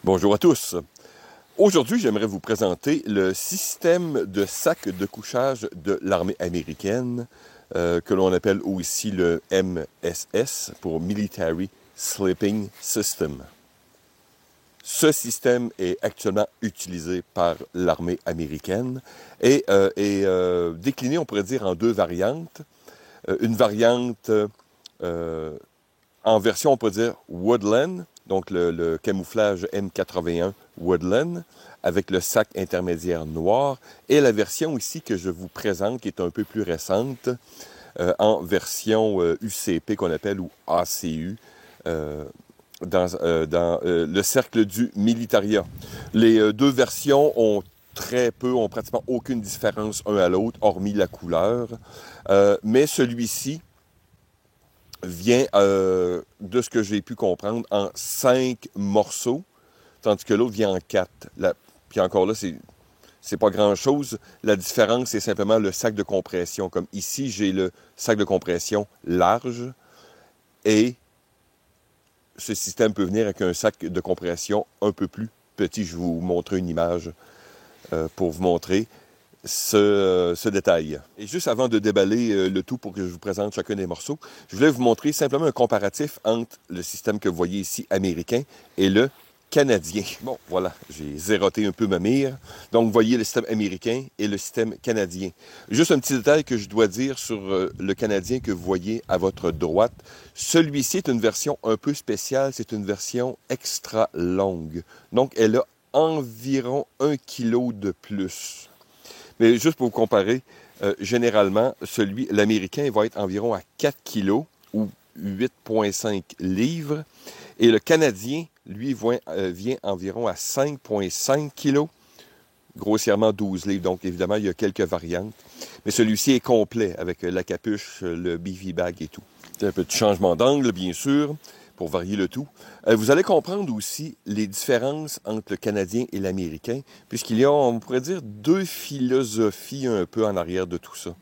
Bonjour à tous. Aujourd'hui, j'aimerais vous présenter le système de sac de couchage de l'armée américaine, que l'on appelle aussi le MSS pour Military Sleeping System. Ce système est actuellement utilisé par l'armée américaine et est décliné, on pourrait dire, en deux variantes. Une variante en version, on peut dire, Woodland, donc le camouflage M81 Woodland, avec le sac intermédiaire noir, et la version ici que je vous présente, qui est un peu plus récente, en version UCP qu'on appelle, ou ACU, dans le cercle du militaria. Les deux versions ont pratiquement aucune différence un à l'autre, hormis la couleur, mais celui-ci vient, de ce que j'ai pu comprendre, en 5 morceaux, tandis que l'autre vient en 4. Puis encore là, c'est pas grand-chose. La différence, c'est simplement le sac de compression. Comme ici, j'ai le sac de compression large et ce système peut venir avec un sac de compression un peu plus petit. Je vais vous montrer une image pour vous montrer ce détail. Et juste avant de déballer le tout pour que je vous présente chacun des morceaux, je voulais vous montrer simplement un comparatif entre le système que vous voyez ici, américain, et le canadien. Bon, voilà, j'ai zéroté un peu ma mire. Donc, vous voyez le système américain et le système canadien. Juste un petit détail que je dois dire sur le canadien que vous voyez à votre droite. Celui-ci est une version un peu spéciale, c'est une version extra longue. Donc, elle a environ 1 kg de plus. Mais juste pour vous comparer, généralement, l'américain va être environ à 4 kg ou 8,5 livres. Et le canadien, lui, vient environ à 5,5 kg, grossièrement 12 livres. Donc, évidemment, il y a quelques variantes. Mais celui-ci est complet avec la capuche, le bivy bag et tout. C'est un petit changement d'angle, bien sûr, pour varier le tout. Vous allez comprendre aussi les différences entre le Canadien et l'Américain, puisqu'il y a, on pourrait dire, deux philosophies un peu en arrière de tout ça.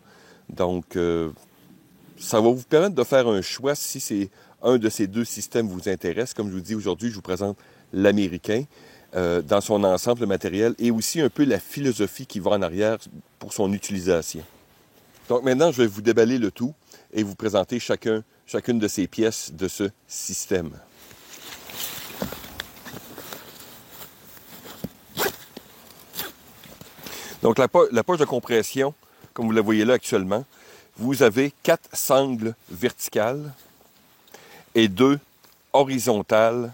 Donc, ça va vous permettre de faire un choix si c'est un de ces deux systèmes vous intéresse. Comme je vous dis, aujourd'hui, je vous présente l'Américain dans son ensemble matériel et aussi un peu la philosophie qui va en arrière pour son utilisation. Donc maintenant, je vais vous déballer le tout et vous présenter chacune de ces pièces de ce système. Donc la poche de compression, comme vous la voyez là actuellement, vous avez 4 sangles verticales et 2 horizontales.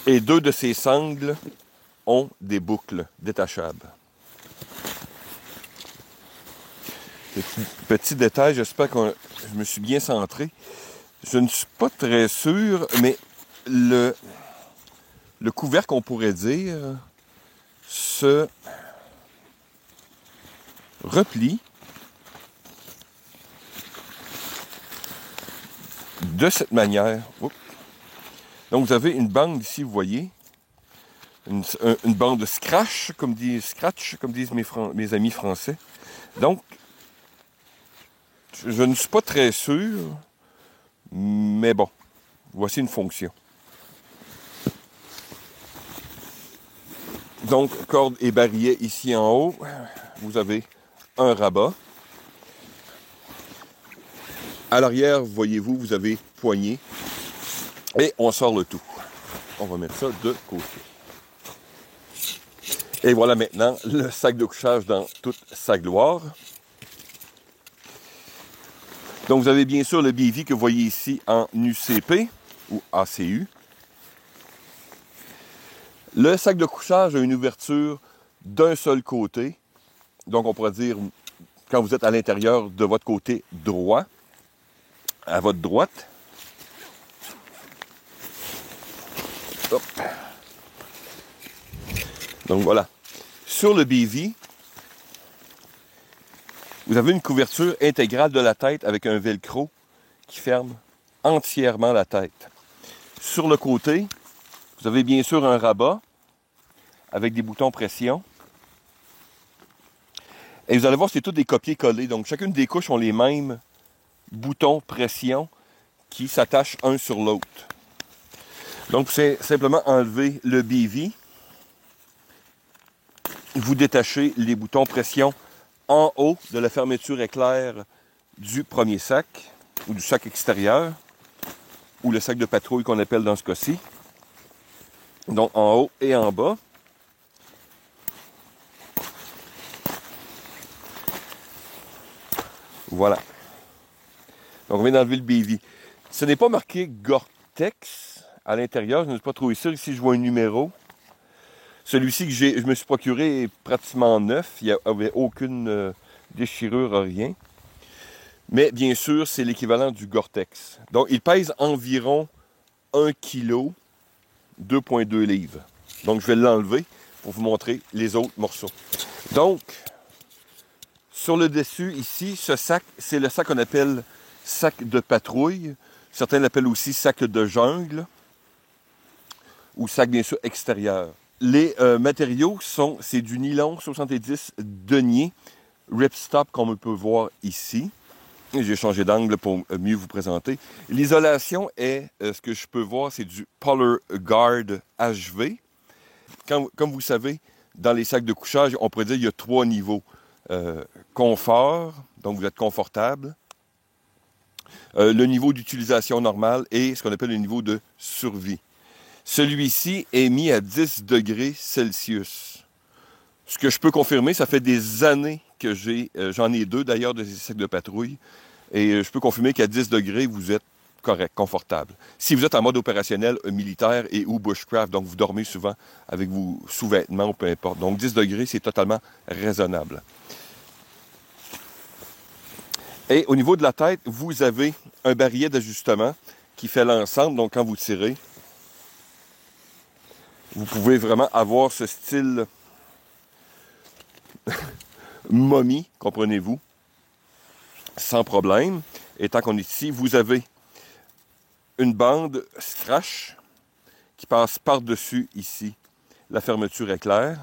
Et 2 de ces sangles ont des boucles détachables. Petit détail, j'espère que je me suis bien centré. Je ne suis pas très sûr, mais le couvercle, on pourrait dire, se replie de cette manière. Oups. Donc, vous avez une bande ici, vous voyez, une bande de scratch, comme disent mes amis français. Donc, je ne suis pas très sûr, mais bon, voici une fonction. Donc, corde et barillet ici en haut, vous avez un rabat. À l'arrière, voyez-vous, vous avez poignée. Et on sort le tout. On va mettre ça de côté. Et voilà maintenant le sac de couchage dans toute sa gloire. Donc, vous avez bien sûr le bivy que vous voyez ici en UCP ou ACU. Le sac de couchage a une ouverture d'un seul côté. Donc, on pourrait dire, quand vous êtes à l'intérieur de votre côté droit, à votre droite. Hop. Donc, voilà. Sur le bivy, vous avez une couverture intégrale de la tête avec un velcro qui ferme entièrement la tête. Sur le côté, vous avez bien sûr un rabat avec des boutons pression. Et vous allez voir, c'est tous des copier-coller. Donc, chacune des couches ont les mêmes boutons pression qui s'attachent un sur l'autre. Donc, c'est simplement enlever le BV. Vous détachez les boutons pression en haut de la fermeture éclair du premier sac, ou du sac extérieur, ou le sac de patrouille qu'on appelle dans ce cas-ci. Donc, en haut et en bas. Voilà. Donc, on vient d'enlever le BV. Ce n'est pas marqué Gore-Tex à l'intérieur. Je ne suis pas trop sûr. Ici, je vois un numéro. Celui-ci que je me suis procuré est pratiquement neuf. Il n'y avait aucune déchirure, rien. Mais bien sûr, c'est l'équivalent du Gore-Tex. Donc, il pèse environ 1 kg, 2,2 livres. Donc, je vais l'enlever pour vous montrer les autres morceaux. Donc, sur le dessus, ici, ce sac, c'est le sac qu'on appelle sac de patrouille. Certains l'appellent aussi sac de jungle ou sac, bien sûr, extérieur. Les matériaux c'est du nylon 70 denier ripstop, comme on peut voir ici. J'ai changé d'angle pour mieux vous présenter. L'isolation est, ce que je peux voir, c'est du Polar Guard HV. Comme vous savez, dans les sacs de couchage, on pourrait dire qu'il y a 3 niveaux. Confort, donc vous êtes confortable. Le niveau d'utilisation normal et ce qu'on appelle le niveau de survie. Celui-ci est mis à 10 degrés Celsius. Ce que je peux confirmer, ça fait des années que j'en ai 2 d'ailleurs de ces sacs de patrouille, et je peux confirmer qu'à 10 degrés, vous êtes correct, confortable. Si vous êtes en mode opérationnel militaire et ou bushcraft, donc vous dormez souvent avec vos sous-vêtements ou peu importe. Donc 10 degrés, c'est totalement raisonnable. Et au niveau de la tête, vous avez un barillet d'ajustement qui fait l'ensemble. Donc quand vous tirez, vous pouvez vraiment avoir ce style momie, comprenez-vous, sans problème. Et tant qu'on est ici, vous avez une bande scratch qui passe par-dessus ici la fermeture éclair.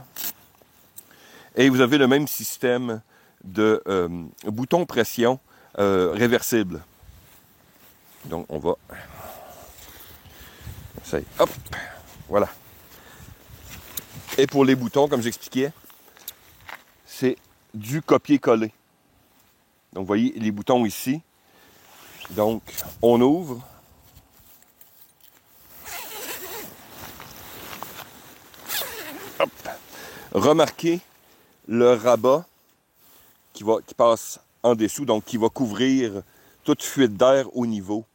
Et vous avez le même système de bouton pression réversible. Donc on va essayer. Hop, voilà. Et pour les boutons, comme j'expliquais, c'est du copier-coller. Donc vous voyez les boutons ici. Donc on ouvre. Hop. Remarquez le rabat qui passe en dessous, donc qui va couvrir toute fuite d'air au niveau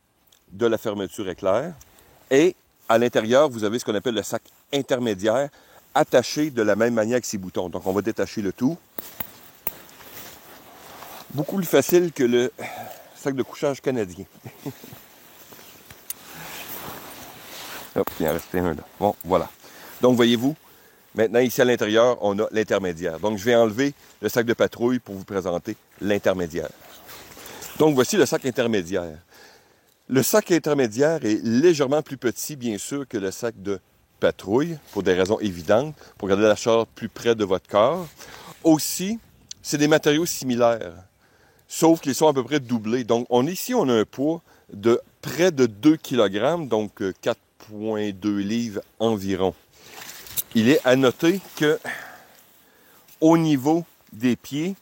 de la fermeture éclair. Et à l'intérieur, vous avez ce qu'on appelle le sac intermédiaire, attaché de la même manière que ces boutons. Donc on va détacher le tout. Beaucoup plus facile que le sac de couchage canadien. Hop, il en restait un là. Bon, voilà. Donc voyez-vous, maintenant ici à l'intérieur, on a l'intermédiaire. Donc je vais enlever le sac de patrouille pour vous présenter l'intermédiaire. Donc voici le sac intermédiaire. Le sac intermédiaire est légèrement plus petit, bien sûr, que le sac de patrouille, pour des raisons évidentes, pour garder la chaleur plus près de votre corps. Aussi, c'est des matériaux similaires, sauf qu'ils sont à peu près doublés. Donc ici, on a un poids de près de 2 kg, donc 4,2 livres environ. Il est à noter que au niveau des pieds,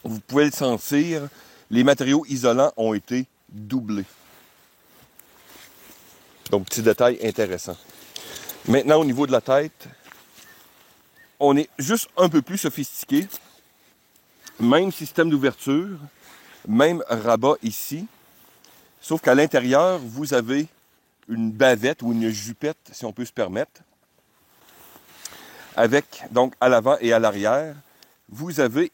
vous pouvez le sentir, les matériaux isolants ont été doublés. Donc, petit détail intéressant. Maintenant, au niveau de la tête, on est juste un peu plus sophistiqué. Même système d'ouverture, même rabat ici. Sauf qu'à l'intérieur, vous avez une bavette ou une jupette, si on peut se permettre. Avec, donc, à l'avant et à l'arrière, vous avez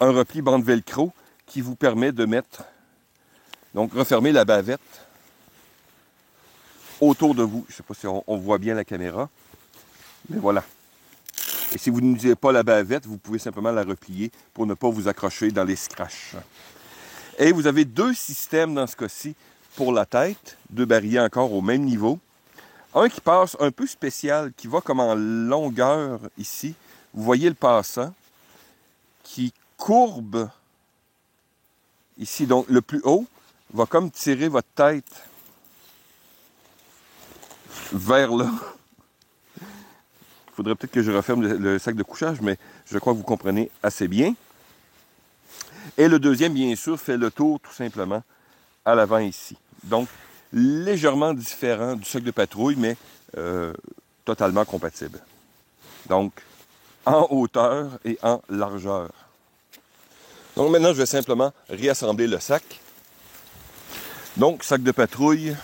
un repli bande velcro qui vous permet de mettre, donc refermer la bavette autour de vous. Je ne sais pas si on voit bien la caméra, mais voilà. Et si vous n'utilisez pas la bavette, vous pouvez simplement la replier pour ne pas vous accrocher dans les scratchs. Et vous avez 2 systèmes dans ce cas-ci pour la tête, 2 barillets encore au même niveau. Un qui passe un peu spécial, qui va comme en longueur ici. Vous voyez le passant qui courbe ici, donc le plus haut, va comme tirer votre tête vers là. Il faudrait peut-être que je referme le sac de couchage, mais je crois que vous comprenez assez bien. Et le deuxième, bien sûr, fait le tour tout simplement à l'avant ici. Donc, légèrement différent du sac de patrouille, mais totalement compatible. Donc, en hauteur et en largeur. Donc maintenant, je vais simplement réassembler le sac. Donc, sac de patrouille.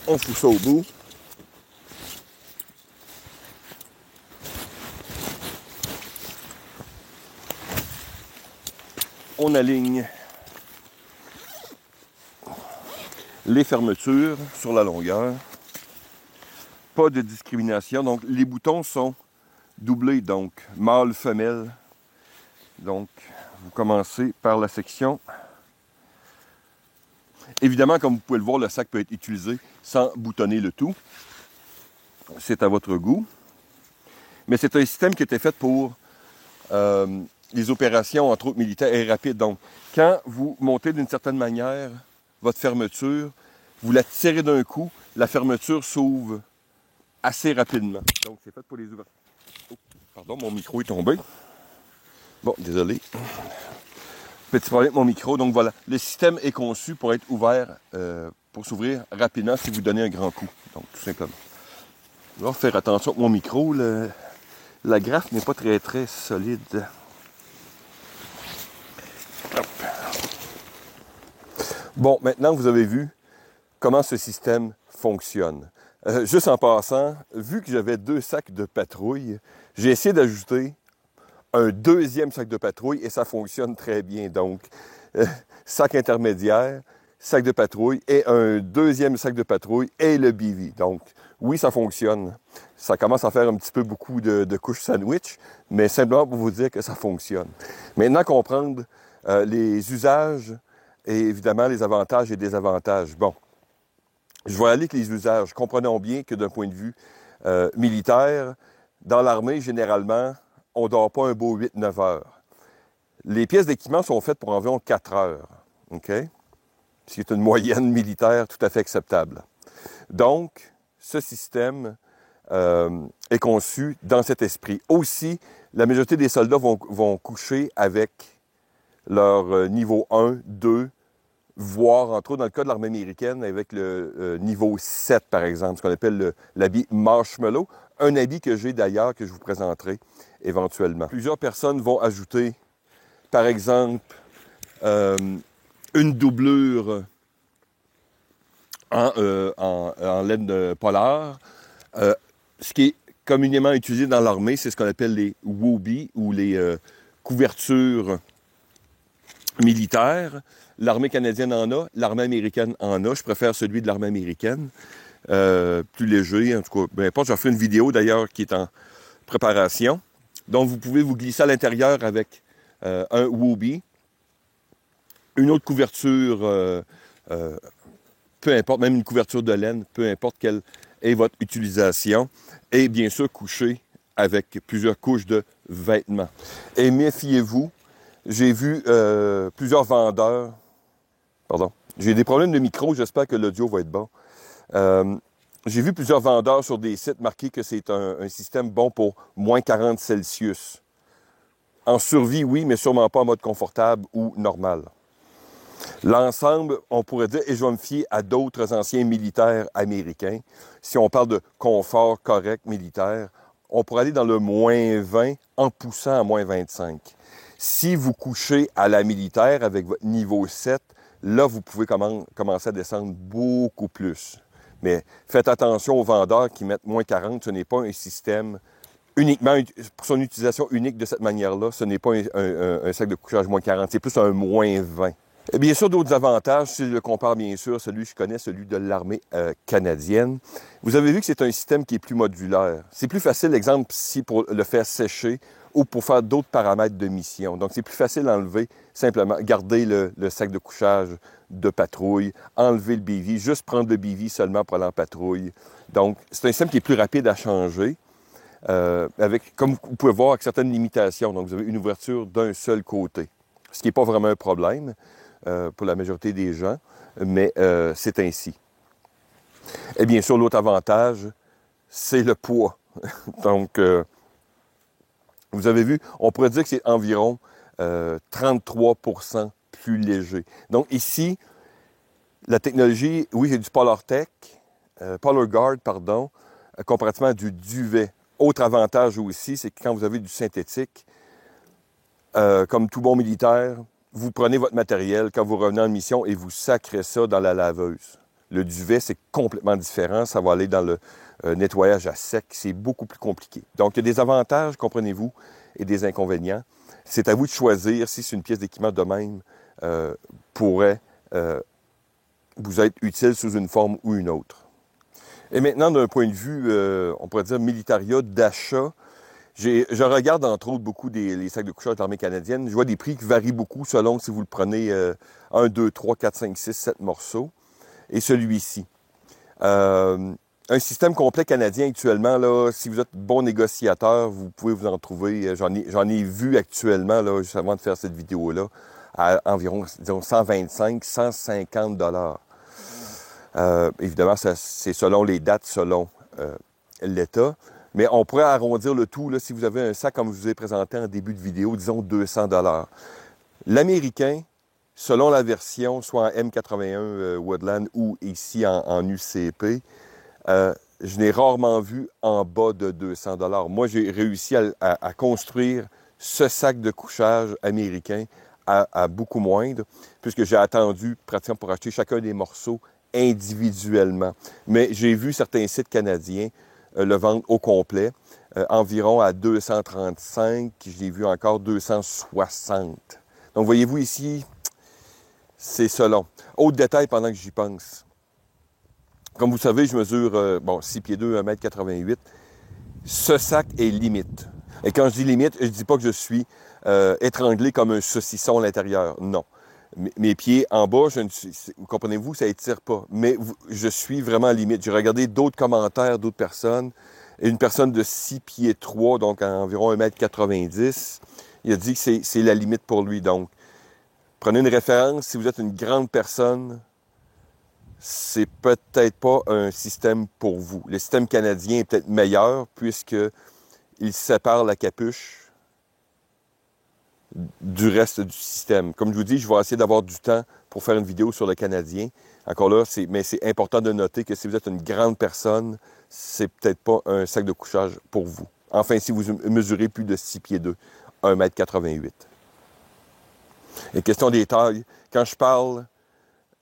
On fout ça au bout. On aligne les fermetures sur la longueur. Pas de discrimination. Donc, les boutons sont doublés, donc mâle, femelle. Donc, vous commencez par la section. Évidemment, comme vous pouvez le voir, le sac peut être utilisé sans boutonner le tout. C'est à votre goût. Mais c'est un système qui était fait pour les opérations, entre autres militaires et rapides. Donc, quand vous montez d'une certaine manière votre fermeture, vous la tirez d'un coup, la fermeture s'ouvre assez rapidement. Donc, c'est fait pour les ouvertures. Oh, pardon, mon micro est tombé. Bon, désolé. Petit problème avec mon micro. Donc, voilà. Le système est conçu pour être ouvert, pour s'ouvrir rapidement si vous donnez un grand coup. Donc, tout simplement. Je vais faire attention avec mon micro. La graffe n'est pas très, très solide. Hop. Bon, maintenant, vous avez vu comment ce système fonctionne. Juste en passant, vu que j'avais 2 sacs de patrouille, j'ai essayé d'ajouter un deuxième sac de patrouille et ça fonctionne très bien. Donc, sac intermédiaire, sac de patrouille et un deuxième sac de patrouille et le BV. Donc, oui, ça fonctionne. Ça commence à faire un petit peu beaucoup de couches sandwich, mais simplement pour vous dire que ça fonctionne. Maintenant, comprendre les usages et évidemment les avantages et désavantages. Bon, je vais aller avec les usages. Comprenons bien que d'un point de vue militaire, dans l'armée, généralement, on ne dort pas un beau 8-9 heures. Les pièces d'équipement sont faites pour environ 4 heures. OK? Ce qui est une moyenne militaire tout à fait acceptable. Donc, ce système est conçu dans cet esprit. Aussi, la majorité des soldats vont coucher avec leur niveau 1, 2, voire, entre autres, dans le cas de l'armée américaine, avec le niveau 7, par exemple, ce qu'on appelle l'habit marshmallow, un habit que j'ai d'ailleurs, que je vous présenterai éventuellement. Plusieurs personnes vont ajouter, par exemple, une doublure en laine polaire. Ce qui est communément utilisé dans l'armée, c'est ce qu'on appelle les woobies ou les couvertures militaires. L'armée canadienne en a, l'armée américaine en a. Je préfère celui de l'armée américaine. Plus léger, en tout cas. Peu importe, j'en ferai une vidéo d'ailleurs qui est en préparation. Donc, vous pouvez vous glisser à l'intérieur avec un woobie, une autre couverture, peu importe, même une couverture de laine, peu importe quelle est votre utilisation, et bien sûr coucher avec plusieurs couches de vêtements. Et méfiez-vous, j'ai vu plusieurs vendeurs. Pardon. J'ai des problèmes de micro, j'espère que l'audio va être bon. J'ai vu plusieurs vendeurs sur des sites marquer que c'est un système bon pour moins 40 Celsius. En survie, oui, mais sûrement pas en mode confortable ou normal. L'ensemble, on pourrait dire, et je vais me fier à d'autres anciens militaires américains, si on parle de confort correct militaire, on pourrait aller dans le moins 20 en poussant à moins 25. Si vous couchez à la militaire avec votre niveau 7, là, vous pouvez commencer à descendre beaucoup plus. Mais faites attention aux vendeurs qui mettent moins 40. Ce n'est pas un système uniquement, pour son utilisation unique de cette manière-là, ce n'est pas un sac de couchage moins 40. C'est plus un moins 20. Et bien sûr, d'autres avantages, si je le compare bien sûr, celui que je connais, celui de l'armée canadienne. Vous avez vu que c'est un système qui est plus modulaire. C'est plus facile, exemple, si pour le faire sécher ou pour faire d'autres paramètres de mission. Donc, c'est plus facile d'enlever, simplement, garder le sac de couchage de patrouille, enlever le BV, juste prendre le BV seulement pour aller en patrouille. Donc, c'est un système qui est plus rapide à changer, avec, comme vous pouvez voir, avec certaines limitations. Donc, vous avez une ouverture d'un seul côté. ce qui n'est pas vraiment un problème pour la majorité des gens, mais c'est ainsi. Et bien sûr, l'autre avantage, c'est le poids. Donc, vous avez vu, on pourrait dire que c'est environ 33% plus léger. Donc ici, la technologie, oui, c'est du PolarGuard, pardon, comparativement à du duvet. Autre avantage aussi, c'est que quand vous avez du synthétique, comme tout bon militaire, vous prenez votre matériel quand vous revenez en mission et vous sacrez ça dans la laveuse. Le duvet, c'est complètement différent. Ça va aller dans le nettoyage à sec. C'est beaucoup plus compliqué. Donc, il y a des avantages, comprenez-vous, et des inconvénients. C'est à vous de choisir si c'est une pièce d'équipement de même pourrait vous être utile sous une forme ou une autre. Et maintenant, d'un point de vue, on pourrait dire militaria, d'achat, je regarde entre autres beaucoup les sacs de couchage de l'armée canadienne. Je vois des prix qui varient beaucoup selon si vous le prenez 1, 2, 3, 4, 5, 6, 7 morceaux. Et celui-ci. Un système complet canadien actuellement, là, si vous êtes bon négociateur, vous pouvez vous en trouver. J'en ai vu actuellement, là, juste avant de faire cette vidéo-là, à environ, disons, 125, 150 $. Évidemment, c'est selon les dates, selon l'État. Mais on pourrait arrondir le tout, là, si vous avez un sac comme je vous ai présenté en début de vidéo, disons 200 $. L'Américain, selon la version, soit en M81 Woodland ou ici en UCP, je n'ai rarement vu en bas de 200 $. Moi, j'ai réussi à construire ce sac de couchage américain à beaucoup moindre, puisque j'ai attendu pratiquement pour acheter chacun des morceaux individuellement. Mais j'ai vu certains sites canadiens le vendre au complet, environ à 235, je l'ai vu encore 260. Donc, voyez-vous ici, c'est selon. Autre détail pendant que j'y pense. Comme vous savez, je mesure 6 pieds 2, 1,88 m. Ce sac est limite. Et quand je dis limite, je ne dis pas que je suis étranglé comme un saucisson à l'intérieur. Non. Mes pieds en bas, comprenez-vous, ça étire pas. Mais je suis vraiment limite. J'ai regardé d'autres commentaires d'autres personnes. Et une personne de 6 pieds 3, donc à environ 1,90 m, il a dit que c'est la limite pour lui. Donc, prenez une référence. Si vous êtes une grande personne, c'est peut-être pas un système pour vous. Le système canadien est peut-être meilleur puisqu'il sépare la capuche du reste du système. Comme je vous dis, je vais essayer d'avoir du temps pour faire une vidéo sur le Canadien. Encore là, mais c'est important de noter que si vous êtes une grande personne, c'est peut-être pas un sac de couchage pour vous. Enfin, si vous mesurez plus de 6 pieds 2, 1,88 m. Et question des tailles, quand je parle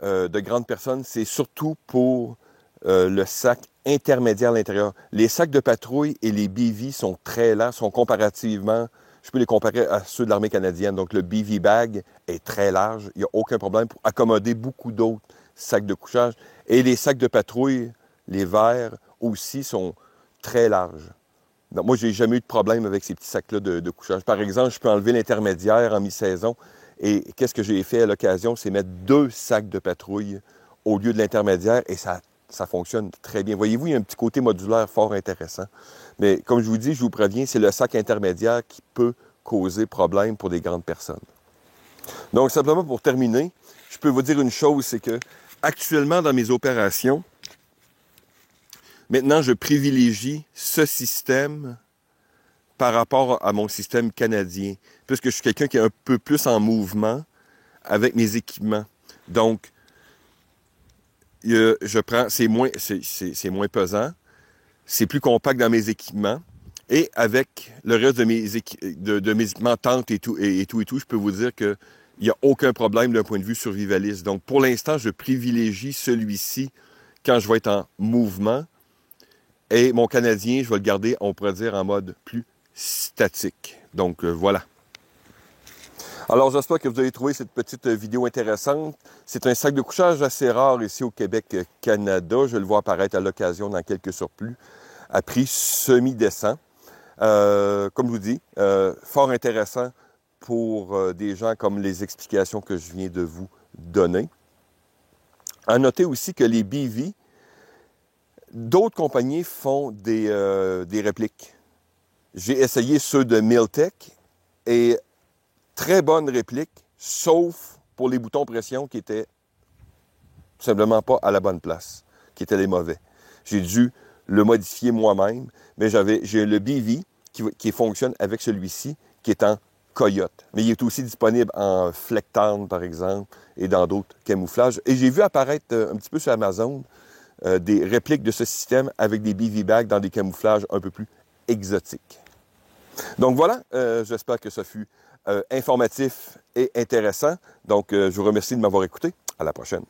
de grandes personnes, c'est surtout pour le sac intermédiaire à l'intérieur. Les sacs de patrouille et les BV sont très larges, sont comparativement, je peux les comparer à ceux de l'armée canadienne. Donc le BV bag est très large, il n'y a aucun problème pour accommoder beaucoup d'autres sacs de couchage. Et les sacs de patrouille, les verts aussi, sont très larges. Donc, moi, je n'ai jamais eu de problème avec ces petits sacs-là de couchage. Par exemple, je peux enlever l'intermédiaire en mi-saison. Et qu'est-ce que j'ai fait à l'occasion? C'est mettre 2 sacs de patrouille au lieu de l'intermédiaire et ça fonctionne très bien. Voyez-vous, il y a un petit côté modulaire fort intéressant. Mais comme je vous dis, je vous préviens, c'est le sac intermédiaire qui peut causer problème pour des grandes personnes. Donc, simplement pour terminer, je peux vous dire une chose, c'est que actuellement, dans mes opérations, maintenant, je privilégie ce système par rapport à mon système canadien, puisque je suis quelqu'un qui est un peu plus en mouvement avec mes équipements. Donc, c'est moins pesant, c'est plus compact dans mes équipements, et avec le reste de mes équipements, tentes et tout, je peux vous dire qu'il n'y a aucun problème d'un point de vue survivaliste. Donc, pour l'instant, je privilégie celui-ci quand je vais être en mouvement, et mon Canadien, je vais le garder, on pourrait dire, en mode plus statique. Donc, voilà. Alors, j'espère que vous avez trouvé cette petite vidéo intéressante. C'est un sac de couchage assez rare ici au Québec, Canada. Je le vois apparaître à l'occasion dans quelques surplus à prix semi-décent. Comme je vous dis, fort intéressant pour des gens comme les explications que je viens de vous donner. À noter aussi que les BV, d'autres compagnies font des répliques. J'ai essayé ceux de Miltech et très bonne réplique, sauf pour les boutons pression qui étaient tout simplement pas à la bonne place, qui étaient les mauvais. J'ai dû le modifier moi-même, mais j'ai le BV qui fonctionne avec celui-ci, qui est en Coyote. Mais il est aussi disponible en Flecktown, par exemple, et dans d'autres camouflages. Et j'ai vu apparaître un petit peu sur Amazon des répliques de ce système avec des BV bags dans des camouflages un peu plus exotiques. Donc voilà, j'espère que ça fut informatif et intéressant. Donc je vous remercie de m'avoir écouté. À la prochaine.